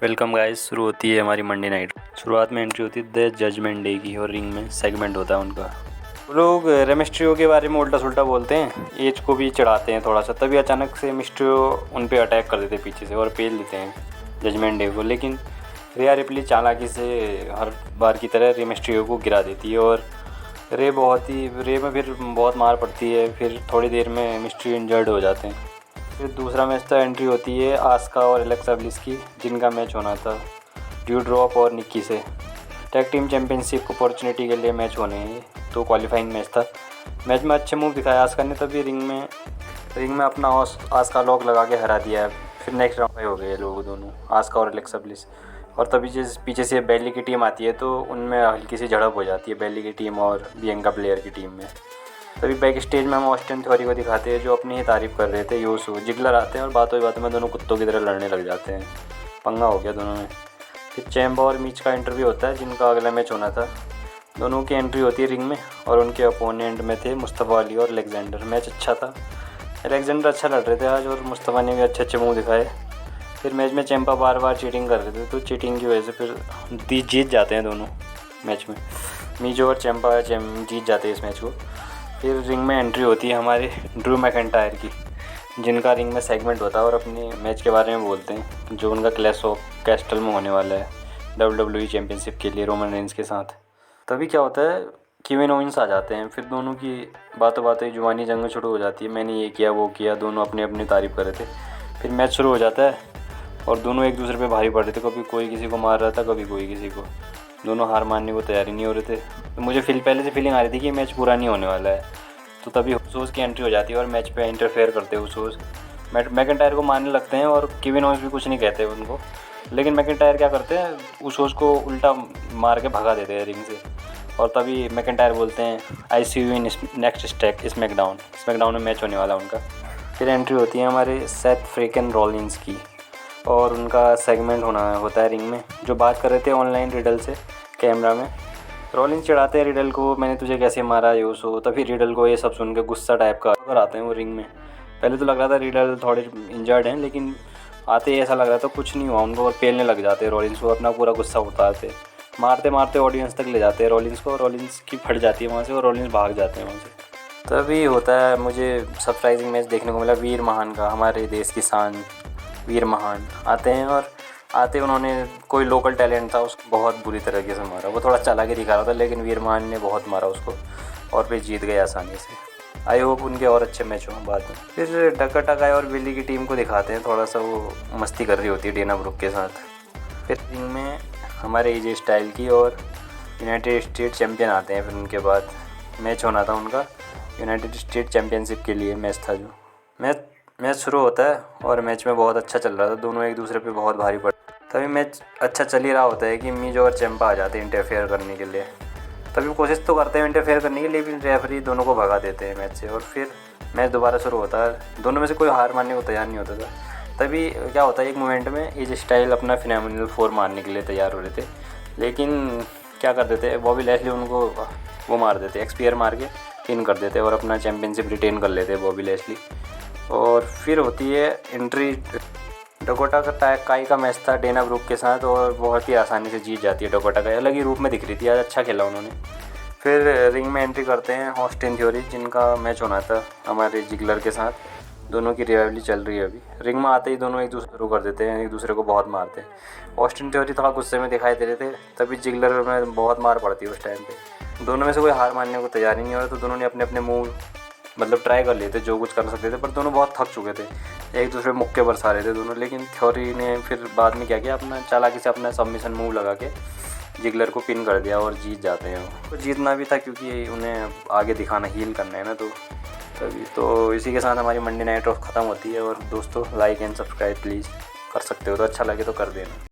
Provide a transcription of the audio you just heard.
Welcome guys. शुरू होती है हमारी मंडे नाइट। शुरुआत में एंट्री होती है द जजमेंट डे की और रिंग में सेगमेंट होता है उनका। लोग रेमिस्ट्रियो के बारे में उल्टा सुल्टा बोलते हैं, एज को भी चढ़ाते हैं थोड़ा सा। तभी अचानक से मिस्ट्रियो उन पे अटैक कर देते हैं पीछे से और पेल देते हैं जजमेंट डे को। लेकिन रिया रिप्ली चालाकी से हर बार की तरह रेमिस्ट्रियो को गिरा देती है और रे में फिर बहुत मार पड़ती है। फिर थोड़ी देर में मिस्ट्रियो इंजर्ड हो जाते हैं। फिर दूसरा मैच था, एंट्री होती है आस्का और एलेक्सा ब्लिस की, जिनका मैच होना था ड्यूड्रॉप और निक्की से। टैग टीम चैंपियनशिप अपॉर्चुनिटी के लिए मैच होने हैं, तो क्वालिफाइंग मैच था। मैच में अच्छे मूव दिखाया आस्का ने, तभी रिंग में अपना आस्का लॉक लगा के हरा दिया है। फिर नेक्स्ट राउंड में हो गए लोग दोनों, आस्का और एलेक्सा ब्लिस। और तभी जिस पीछे से बेली की टीम आती है तो उनमें हल्की सी झड़प हो जाती है बेली की टीम और बियंका ब्लेयर की टीम में। तभी बैक स्टेज में हम ऑस्टिन थ्योरी को दिखाते हैं, जो अपनी ही तारीफ़ कर रहे थे। यूसु जिगलर आते हैं और बातों में दोनों कुत्तों की तरह लड़ने लग जाते हैं। पंगा हो गया दोनों में। फिर चैम्बा और मीच का इंटरव्यू होता है, जिनका अगला मैच होना था। दोनों की एंट्री होती है रिंग में और उनके अपोनेंट में थे मुस्तफ़ा अली और अलेक्जेंडर। मैच अच्छा था, अलेक्जेंडर अच्छा लड़ रहे थे आज और मुस्तफ़ा ने भी अच्छे मुँह दिखाए। फिर मैच में चैम्पा बार बार चीटिंग कर रहे थे, तो चीटिंग की वजह से फिर जीत जाते हैं दोनों मैच में। मीजो और चैम्पा जीत जाते हैं इस मैच को। फिर रिंग में एंट्री होती है हमारे ड्रू मैकइंटायर की, जिनका रिंग में सेगमेंट होता है और अपने मैच के बारे में बोलते हैं, जो उनका क्लैश ऑफ कैस्टल में होने वाला है WWE चैंपियनशिप के लिए रोमन रेंस के साथ। तभी क्या होता है, केविन ओवेंस आ जाते हैं। फिर दोनों की बातों जुबानी जंग शुरू हो जाती है। मैंने ये किया वो किया, दोनों अपनी अपनी तारीफ़ कर रहे थे। फिर मैच शुरू हो जाता है और दोनों एक दूसरे पे भारी पड़ रहे थे। कभी कोई किसी को मार रहा था, कभी कोई किसी को। दोनों हार मानने को तैयार ही नहीं हो रहे थे। तो मुझे पहले से फीलिंग आ रही थी कि मैच पूरा नहीं होने वाला है। तो तभी उसूस की एंट्री हो जाती है और मैच पे इंटरफेयर करते हैं उसूस। मैकइंटायर को मारने लगते हैं और केविन ओवेंस भी कुछ नहीं कहते उनको। लेकिन मैकइंटायर क्या करते हैं, उसूस को उल्टा मार के भगा देते हैं रिंग से। और तभी मैकइंटायर बोलते हैं I see you in next stack SmackDown में मैच होने वाला उनका। फिर एंट्री होती है हमारे सेथ फ्रीकन रॉलिंस की और उनका सेगमेंट होता है रिंग में, जो बात कर रहे थे ऑनलाइन रिडल से कैमरा में। रॉलिंस चिढ़ाते हैं रिडल को, मैंने तुझे कैसे मारा यूसो। तभी रिडल को ये सब सुन के गुस्सा टाइप का अगर आते हैं वो रिंग में। पहले तो लग रहा था रिडल थोड़े इंजर्ड हैं, लेकिन आते ही ऐसा लग रहा था कुछ नहीं हुआ उनको, और पेलने लग जाते हैं रॉलिंस को। अपना पूरा गुस्सा उतारते, मारते ऑडियंस तक ले जाते हैं रॉलिंस को। रॉलिंस की फट जाती है वहाँ से और रॉलिंस भाग जाते हैं वहाँ से। तभी होता है, मुझे सरप्राइजिंग मैच देखने को मिला वीर महान का। हमारे देश की शान वीर महान आते हैं और उन्होंने कोई लोकल टैलेंट था उसको बहुत बुरी तरीके से मारा। वो थोड़ा चालाकी दिखा रहा था, लेकिन वीर महान ने बहुत मारा उसको और फिर जीत गए आसानी से। आई होप उनके और अच्छे मैच हों बाद में। फिर डका टकाई और बिल्ली की टीम को दिखाते हैं, थोड़ा सा वो मस्ती कर रही होती है डेना ब्रुक के साथ। फिर रिंग में हमारे एजे स्टाइल की और यूनाइटेड स्टेट चैम्पियन आते हैं। फिर उनके बाद मैच होना था उनका यूनाइटेड स्टेट चैम्पियनशिप के लिए मैच था। जो मैच शुरू होता है और मैच में बहुत अच्छा चल रहा था, दोनों एक दूसरे पे बहुत भारी पड़। तभी मैच अच्छा चल ही रहा होता है कि मीजो और चैम्पा आ जाते हैं इंटरफेयर करने के लिए। तभी कोशिश तो करते हैं इंटरफेयर करने की, लेकिन रेफरी दोनों को भगा देते हैं मैच से और फिर मैच दोबारा शुरू होता है। दोनों में से कोई हार मानने को तैयार नहीं होता था। तभी क्या होता है, एक मोमेंट में एजे स्टाइल अपना फिनोमिनल 4 मारने के लिए तैयार हो रहे थे, लेकिन क्या कर देते हैं, बॉबी लैशली उनको वो मार देते, एक्सपीयर मार के पिन कर देते और अपना चैम्पियनशिप रिटेन कर लेते हैं बॉबी लैशली। और फिर होती है एंट्री, डकोटा काई का मैच था डेना ब्रुक के साथ और बहुत ही आसानी से जीत जाती है डकोटा काई। अलग ही रूप में दिख रही थी आज, अच्छा खेला उन्होंने। फिर रिंग में एंट्री करते हैं ऑस्टिन थ्योरी, जिनका मैच होना था हमारे जिगलर के साथ। दोनों की रिवाइवली चल रही है अभी। रिंग में आते ही दोनों एक दूसरे शुरू कर देते हैं, एक दूसरे को बहुत मारते हैं। ऑस्टिन थ्योरी थोड़ा गुस्से में दिखाई दे रहे थे, तभी जिगलर में बहुत मार पड़ती है उस टाइम पे। दोनों में से कोई हार मानने को तैयार ही नहीं हो रहा, तो दोनों ने अपने मूव ट्राई कर लिए थे जो कुछ कर सकते थे, पर दोनों बहुत थक चुके थे, एक दूसरे मुक्के बरसा रहे थे दोनों। लेकिन थ्योरी ने फिर बाद में क्या किया, अपना चालाकी से अपना सबमिशन मूव लगा के जिगलर को पिन कर दिया और जीत जाते हैं। तो जीतना भी था क्योंकि उन्हें आगे दिखाना, हील करना है ना। तो तभी तो इसी के साथ हमारी मंडे नाइट ख़त्म होती है। और दोस्तों लाइक एंड सब्सक्राइब प्लीज़ कर सकते हो, तो अच्छा लगे तो कर देना।